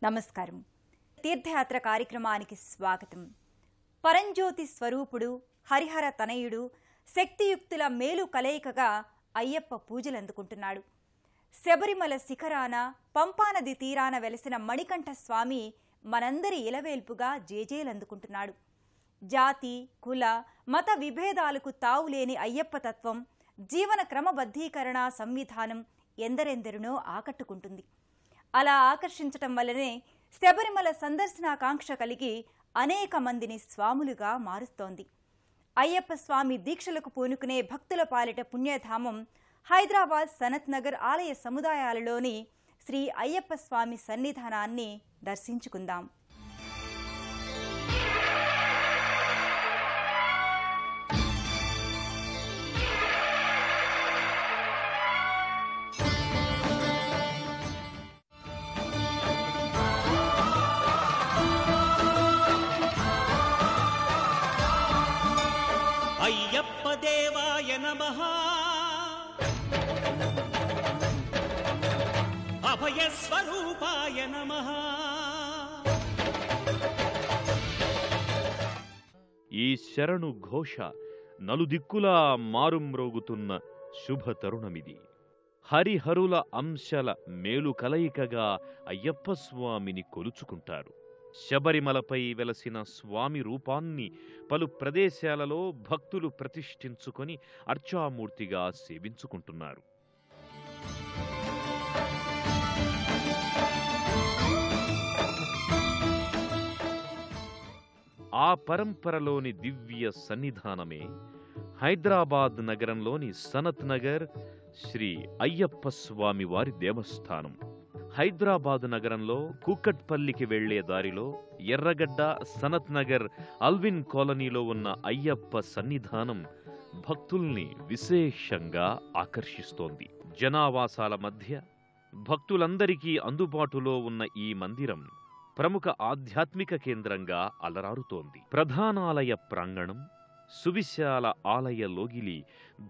నమస్కారం. తీర్థయాత్ర కార్యక్రమానికి స్వాగతం. పరంజ్యోతి స్వరూపుడు, హరిహర తనయుడు, శక్తియుక్తుల మేలు కలయికగా అయ్యప్ప పూజలందుకుంటున్నాడు. శబరిమల శిఖరాన పంపానది తీరాన వెలసిన మణికంఠ స్వామి మనందరి ఇలవేల్పుగా జేజేలందుకుంటున్నాడు. జాతి, కుల, మత విభేదాలకు తావులేని అయ్యప్ప తత్వం, జీవన క్రమబద్ధీకరణ సంవిధానం ఎందరెందరినో ఆకట్టుకుంటుంది. అలా ఆకర్షించటం వల్లనే శబరిమల సందర్శనాకాంక్ష కలిగి అనేక మందిని స్వాములుగా మారుస్తోంది. అయ్యప్ప స్వామి దీక్షలకు పూనుకునే భక్తుల పాలిట పుణ్యధామం హైదరాబాద్ సనత్ నగర్ ఆలయ సముదాయాలలోని శ్రీ అయ్యప్ప స్వామి సన్నిధానాన్ని దర్శించుకుందాం. అయ్యప్ప దేవాయ నమః, అభయ స్వరూపాయ నమః. ఈ శరణు ఘోష నలుదిక్కులా మారుమ్రోగుతున్న శుభ తరుణమిది. హరిహరుల అంశల మేలు కలయికగా అయ్యప్ప స్వామిని కొలుచుకుంటారు. శబరిమలపై వెలసిన స్వామి రూపాన్ని పలు ప్రదేశాలలో భక్తులు ప్రతిష్ఠించుకొని అర్చామూర్తిగా సేవించుకుంటున్నారు. ఆ పరంపరలోని దివ్య సన్నిధానమే హైదరాబాద్ నగరంలోని సనత్ నగర్ శ్రీ అయ్యప్ప స్వామి వారి దేవస్థానం. హైదరాబాదు నగరంలో కూకట్పల్లికి వెళ్లే దారిలో ఎర్రగడ్డ, సనత్ నగర్, అల్విన్ కాలనీలో ఉన్న అయ్యప్ప సన్నిధానం భక్తుల్ని విశేషంగా ఆకర్షిస్తోంది. జనావాసాల మధ్య భక్తులందరికీ అందుబాటులో ఉన్న ఈ మందిరం ప్రముఖ ఆధ్యాత్మిక కేంద్రంగా అలరారుతోంది. ప్రధానాలయ ప్రాంగణం, సువిశాల ఆలయ లోగిలి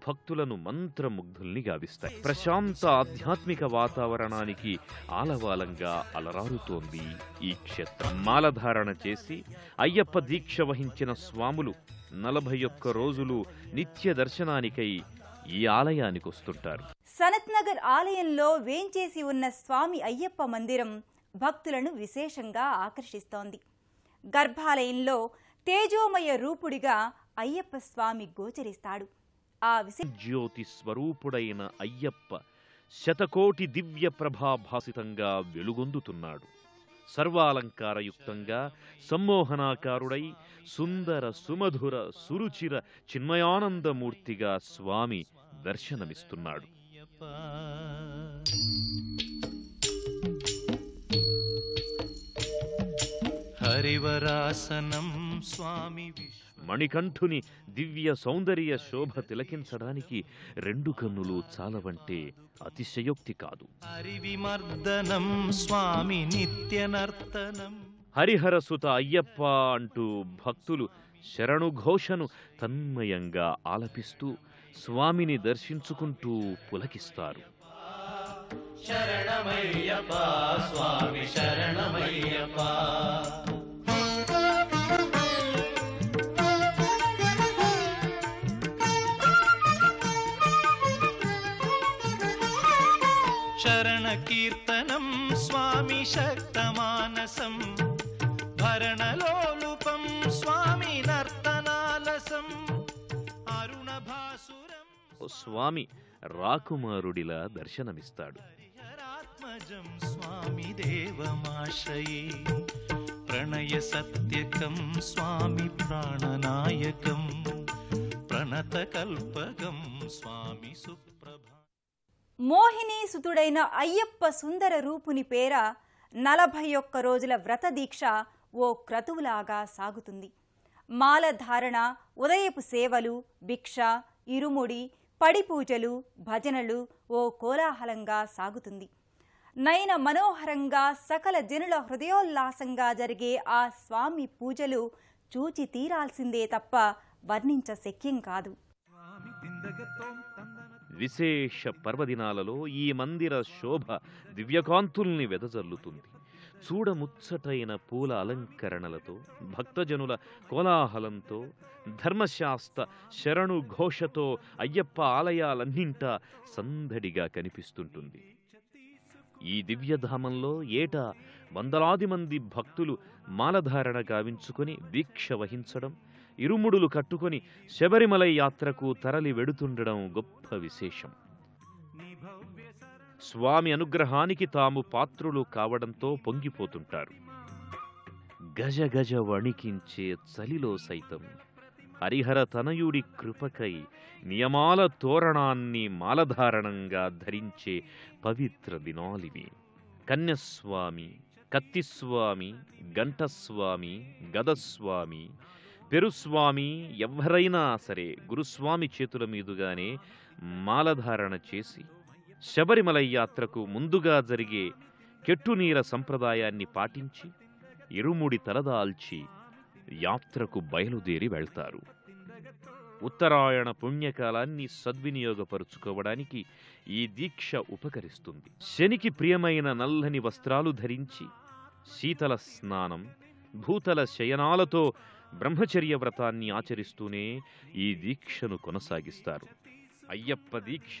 భక్తులను మంత్రముగ్ధుల్ని గావిస్తాయి. ప్రశాంత ఆధ్యాత్మిక వాతావరణానికి ఆలవాలంగా అలరారుతోంది ఈ క్షేత్రం. మాలధారణ చేసి అయ్యప్ప దీక్ష వహించిన స్వాములు 41 రోజులు నిత్య దర్శనానికై ఈ ఆలయానికొస్తుంటారు. సనత్ నగర్ ఆలయంలో వేంచేసి ఉన్న స్వామి అయ్యప్ప మందిరం భక్తులను విశేషంగా ఆకర్షిస్తోంది. గర్భాలయంలో తేజోమయ రూపుడిగా అయ్యప్ప స్వామి గోచరిస్తాడు. ఆ జ్యోతి స్వరూపుడైన అయ్యప్ప శతకోటి దివ్య ప్రభాభాసితంగా వెలుగొందుతున్నాడు. సర్వాలంకారయుక్తంగా సమ్మోహనాకారుడై సుందర సుమధుర సురుచిర చిన్మయానందమూర్తిగా స్వామి దర్శనమిస్తున్నాడు. హరివరాసనం స్వామి మణికంఠుని దివ్య సౌందర్య శోభ తిలకించడానికి 2 కన్నులు చాలవంటే అతిశయోక్తి కాదు. హరివిమర్దనం స్వామి నిత్యనర్తనం. హరిహరసుత అయ్యప్ప అంటూ భక్తులు శరణుఘోషను తన్మయంగా ఆలపిస్తూ స్వామిని దర్శించుకుంటూ పులకిస్తారు. శరణమయ్యప్ప స్వామి శరణమయ్యప్ప. శరణ కీర్తనం స్వామి శక్తమానసం, భరణలోలుపం స్వామి నర్తనాలసం, అరుణభాసురం స్వామి రాకుమారుడిలా దర్శనమిస్తాడు. హరిహరాత్మజం స్వామి దేవమాశ్రయే, ప్రణయ సత్యకం స్వామి ప్రాణనాయకం, ప్రణత కల్పకం స్వామి సుప్రభ. మోహిని సుతుడైన అయ్యప్ప సుందర రూపుని పేర 41 రోజుల వ్రత దీక్ష ఓ క్రతువులాగా సాగుతుంది. మాలధారణ, ఉదయపు సేవలు, భిక్ష, ఇరుముడి, పడిపూజలు, భజనలు ఓ కోలాహలంగా సాగుతుంది. నయన మనోహరంగా సకల జనుల హృదయోల్లాసంగా జరిగే ఆ స్వామి పూజలు చూచి తీరాల్సిందే తప్ప వర్ణించ శక్యం కాదు. విశేష పర్వదినాలలో ఈ మందిర శోభ దివ్యకాంతుల్ని వెదజల్లుతుంది. చూడముచ్చటైన పూల అలంకరణలతో, భక్తజనుల కోలాహలంతో, ధర్మశాస్త్ర శరణు ఘోషతో అయ్యప్ప ఆలయాలన్నింటా సందడిగా కనిపిస్తుంటుంది. ఈ దివ్యధామంలో ఏటా వందలాది మంది భక్తులు మాలధారణ గావించుకొని దీక్ష వహించడం, ఇరుముడులు కట్టుకొని శబరిమల యాత్రకు తరలి వెడుతుండడం గొప్ప విశేషం. స్వామి అనుగ్రహానికి తాము పాత్రులు కావడంతో పొంగిపోతుంటారు. గజ గజ వణికించే చలిలో సైతం హరిహర తనయుడి కృపకై నియమాల తోరణాన్ని మాలధారణంగా ధరించే పవిత్ర దినాలివి. కన్యస్వామి, కత్తిస్వామి, గంటస్వామి, గదస్వామి, పెరుస్వామి ఎవ్వరైనా సరే గురుస్వామి చేతుల మీదుగానే మాలధారణ చేసి శబరిమల యాత్రకు ముందుగా జరిగే కెట్టునీర సంప్రదాయాన్ని పాటించి ఇరుముడి తలదాల్చి యాత్రకు బయలుదేరి వెళ్తారు. ఉత్తరాయణ పుణ్యకాలాన్ని సద్వినియోగపరుచుకోవడానికి ఈ దీక్ష ఉపకరిస్తుంది. శనికి ప్రియమైన నల్లని వస్త్రాలు ధరించి శీతల స్నానం, భూతల శయనాలతో బ్రహ్మచర్య వ్రతాన్ని ఆచరిస్తూనే ఈ దీక్షను కొనసాగిస్తారు. అయ్యప్ప దీక్ష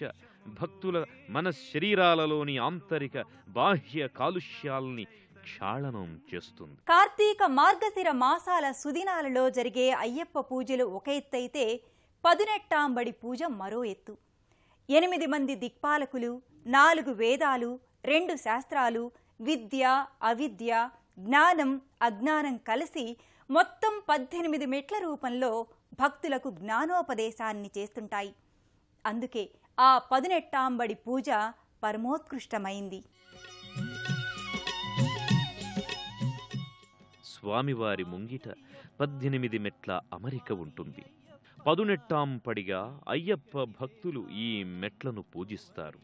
భక్తుల మన శరీరాలలోని ఆంతరిక బాహ్య కాలుష్యాల్ని క్షాళనం చేస్తుంది. కార్తీక మార్గశిర మాసాల సుదినాలలో జరిగే అయ్యప్ప పూజలు ఒక ఎత్తైతే పదునెట్టాంబడి పూజ మరో ఎత్తు. 8 మంది దిక్పాలకులు, 4 వేదాలు, 2 శాస్త్రాలు, విద్య, అవిద్య, జ్ఞానం, అజ్ఞానం కలిసి మొత్తం 18 మెట్ల రూపంలో భక్తులకు జ్ఞానోపదేశాన్ని చేస్తుంటాయి. అందుకే ఆ పదునెట్టాంబడి పూజ పరమోత్కృష్టమైంది. స్వామివారి ముంగిట 18 మెట్ల అమరిక ఉంటుంది. పదునెట్టాంపడిగా అయ్యప్ప భక్తులు ఈ మెట్లను పూజిస్తారు.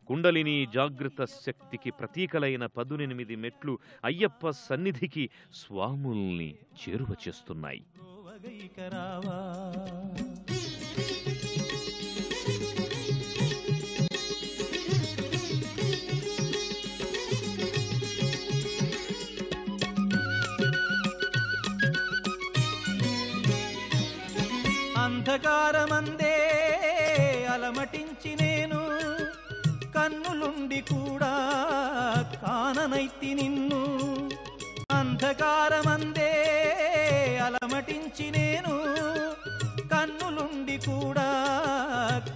కుండలిని జాగృత శక్తికి ప్రతీకలైన 18 మెట్లు అయ్యప్ప సన్నిధికి స్వాముల్ని చేరువ చేస్తున్నాయి. అంధకారమందే అలమటించి నేను కన్నులుండి కూడా కాననైతి నిన్ను. అంధకారమందే అలమటించి నేను కన్నులుండి కూడా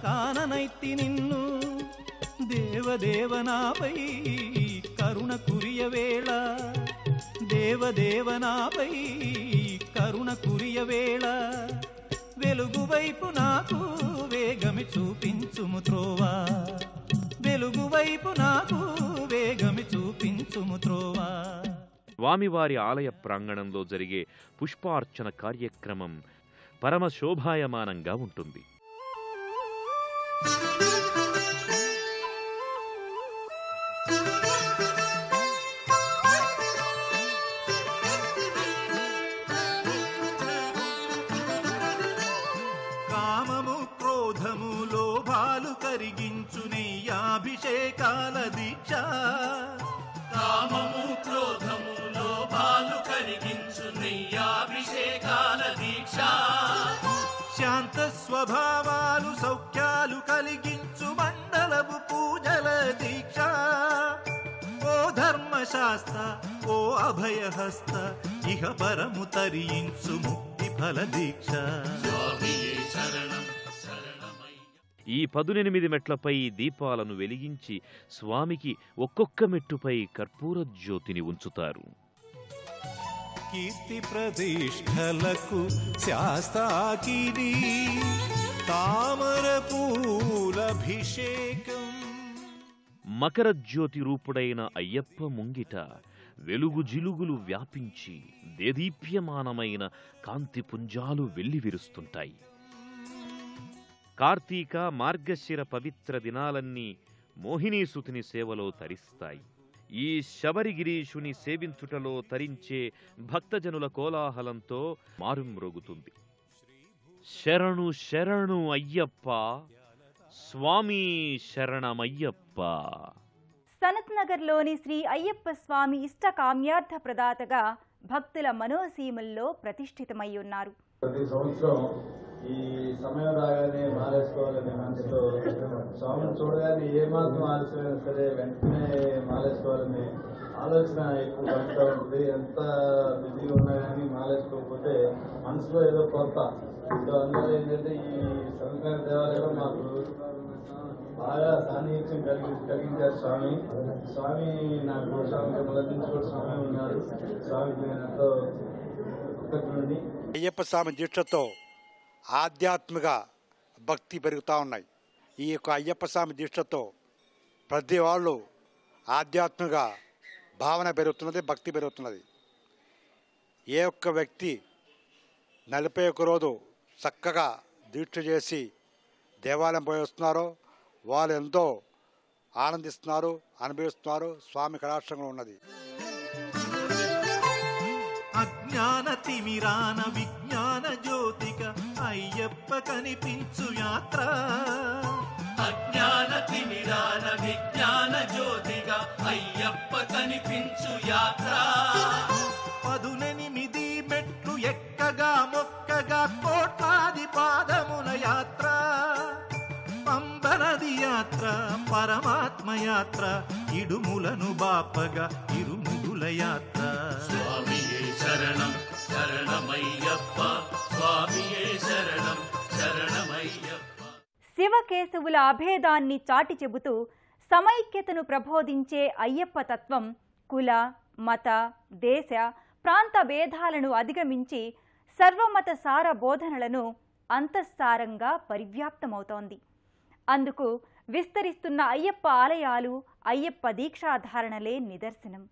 కాననైతి నిన్ను. దేవదేవనాపై కరుణ కురియవేళ, దేవదేవనాపై కరుణ కురియవేళ, వెలుగు వైపు నాకు వేగమి చూపించుము త్రోవా, వెలుగు వైపు నాకు వేగమి చూపించుము త్రోవా. స్వామివారి ఆలయ ప్రాంగణంలో జరిగే పుష్పార్చన కార్యక్రమం పరమ శోభాయమానంగా ఉంటుంది. కామము, క్రోధము, లోభాలు కరిగించు నెయ్యాభిషేకాల దీక్ష. కామము, క్రోధము, లోభాలు కరిగించు నెయ్యాభిషేకాల దీక్ష. శాంత స్వభావాలు సౌఖ్యాలు కలిగించు మండలపు పూజల దీక్ష. ఓ ధర్మశాస్త్ర, ఓ అభయహస్త, ఇహ పరము తరించు ముక్తి ఫల దీక్ష. ఈ 18 మెట్లపై దీపాలను వెలిగించి స్వామికి ఒక్కొక్క మెట్టుపై కర్పూర జ్యోతిని ఉంచుతారు. కీర్తి ప్రతిష్టలకు శాస్త్రాకిని తామర పూలభిషేకం. మకర జ్యోతి రూపుడైన అయ్యప్ప ముంగిట వెలుగు జిలుగులు వ్యాపించి దేదీప్యమానమైన కాంతి పుంజాలు వెల్లివిరుస్తుంటాయి. కార్తీక మార్గశిర పవిత్ర దినాలన్నీ మోహినీసుతుని సేవలో తరిస్తాయి. ఈ శబరిగిరీషుని సేవించుటలో తరించే భక్తజనుల కోలాహలంతో మారుమ్రోగుతుంది. శరణు శరణు అయ్యప్ప, స్వామి శరణమయ్యప్ప. సనత్ నగర్లోని శ్రీ అయ్యప్ప స్వామి ఇష్ట కామ్యార్థ ప్రదాతగా భక్తుల మనోసీమల్లో ప్రతిష్ఠితమై ఉన్నారు. ప్రతి సంవత్సరం ఈ సమయం రాగానే మాలేసుకోవాలనే మనసుతో స్వామిని చూడగానే ఏమాత్రం ఆలస్యమైనా సరే వెంటనే మాలేసుకోవాలనే ఆలోచన ఎక్కువ పడుతూ ఉంటుంది. ఎంత బిజీగా ఉన్నా కానీ మాలేసుకోకపోతే మనసులో ఏదో కొత్త. సో అందువల్ల ఏంటంటే ఈ సంక్రాంతి దేవాలయంలో మాకు బాగా సాన్నిహిత్యం కలిగించారు స్వామి నాకు స్వామి మొదటి నుంచి కూడా స్వామి ఉన్నారు. స్వామికి నేను ఎంతో కృతజ్ఞుడిని. అయ్యప్ప స్వామి దీక్షతో ఆధ్యాత్మిక భక్తి పెరుగుతూ ఉన్నాయి. ఈ యొక్క అయ్యప్ప స్వామి దీక్షతో ప్రతి వాళ్ళు ఆధ్యాత్మిక భావన పెరుగుతున్నది, భక్తి పెరుగుతున్నది. ఏ ఒక్క వ్యక్తి 41 రోజు చక్కగా దీక్ష చేసి దేవాలయం పోయి వస్తున్నారో వాళ్ళు ఎంతో ఆనందిస్తున్నారు, అనుభవిస్తున్నారు. స్వామి కటాక్షంగా ఉన్నది. అజ్ఞాన తిమిరాన విజ్ఞాన జ్యోతిక అయ్యప్ప కనిపించు యాత్ర. అజ్ఞాన తిమిరాన విజ్ఞాన జ్యోతిగా అయ్యప్ప కనిపించు యాత్ర. 18 మెట్లు ఎక్కగా మొక్కగా కోట్లాది పాదముల యాత్ర. పంబనది యాత్ర పరమాత్మ యాత్ర ఇడుములను బాపగా ఇరుముడుల యాత్ర. స్వామియే శరణం శరణమయ్యప్ప, స్వామియే శరణం శరణమయ్యప్ప. శివకేశవుల అభేదాన్ని చాటి చెబుతూ సమైక్యతను ప్రబోధించే అయ్యప్ప తత్వం కుల, మత, దేశ, ప్రాంత భేదాలను అధిగమించి సర్వమత సార బోధనలను అంతఃసారంగా పరివ్యాప్తమవుతోంది. అందుకు విస్తరిస్తున్న అయ్యప్ప ఆలయాలు, అయ్యప్ప దీక్షాధారణలే నిదర్శనం.